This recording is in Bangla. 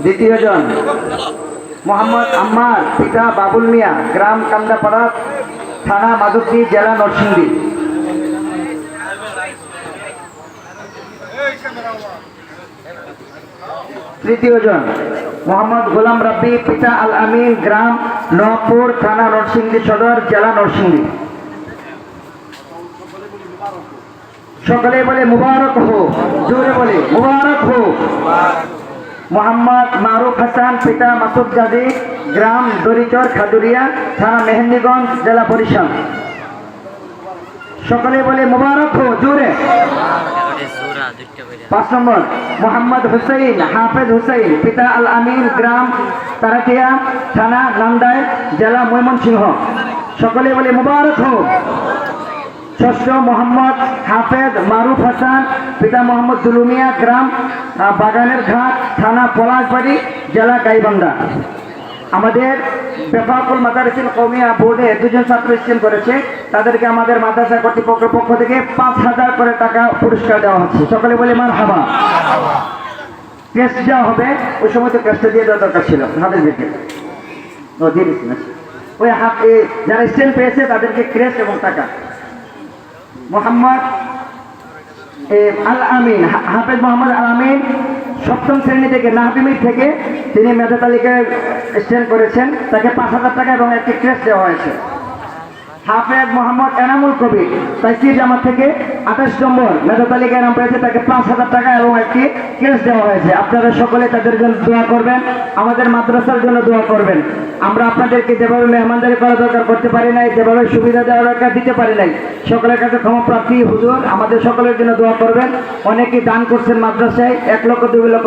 দ্বিতীয় জন মোহাম্মদ আম্মার, পিতা বাবুল মিয়া, গ্রাম কান্দাপাড়া, থানা মাধবদী, জেলা নরসিংদী। তৃতীয় জন মোহাম্মদ গোলাম রাব্বি, পিতা আল আমিন, গ্রাম নওয়াবপুর, থানা নরসিংদী সদর, জেলা নরসিংদী। সকলে বলে মুবারক হো, জোরে বলে মুবারক হো। মোহাম্মদ মারুফ হাসান, পিতা মাসুদ জাদি, গ্রাম দরিচর খাদুরিয়া, থানা মেহেন্দিগঞ্জ, জেলা বরিশাল। সকলে বলে মুবারক হো, জোরে। 5 নম্বর মোহাম্মদ হুসাইন, হাফেজ হুসাইন, পিতা আল আমিন, গ্রাম তারাকিয়া, থানা নান্দাই, জেলা ময়মনসিংহ। সকলে বলে মুবারক হো। 6 মোহাম্মদ হাফেজ মারুফ হাসান, পিতা মোহাম্মদ দুলুমিয়া, গ্রাম বাগানের ঘাট, থানা পলাশবাড়ি, জেলা গাইবান্ধা। আমাদের বেফাকুল মাদারিসুল কওমিয়া বোর্ডে 2 জন ছাত্র স্টেন করেছে, তাদেরকে আমাদের মাদ্রাসা কর্তৃপক্ষের পক্ষ থেকে 5000 করে টাকা পুরস্কার দেওয়া হচ্ছে। সকলে বলে মারহাবা। ক্রেস্ট দেওয়া হবে, ওই সময় তো ক্রেস্ট দিয়ে দেওয়া দরকার ছিল হাতের দিকে, ও দিয়ে দিচ্ছি না। ওই যারা স্টেন পেয়েছে তাদেরকে ক্রেস্ট এবং টাকা। মোহাম্মদ আল আমিন, হাফেজ মোহাম্মদ আল আমিন 7ম শ্রেণী থেকে নাহবিমির থেকে তিনি মেধা তালিকায় স্ট্যান্ড করেছেন, তাকে 5000 টাকা এবং একটি ক্রেস্ট দেওয়া হয়েছে। হাফেজ মোহাম্মদ এনামুল কবির তাইসির জামাত থেকে 28 নম্বর মেধা তালিকায় নাম পেয়েছে, তাকে 5000 টাকা এবং একটি ক্রেস্ট দেওয়া হয়েছে। আপনারা সকলে তাদের জন্য দোয়া করবেন, আমাদের মাদ্রাসার জন্য দোয়া করবেন। আমরা আপনাদেরকে যেভাবে মেহমানদারি করা দরকার করতে পারি নাই, যেভাবে সুবিধা দেওয়া দরকার দিতে পারি নাই, সকলের কাছে ক্ষমা প্রার্থী হুজুর আমাদের সকলের জন্য দোয়া করবেন। অনেকেই দান করছেন মাদ্রাসায়, 1 লক্ষ 2 লক্ষ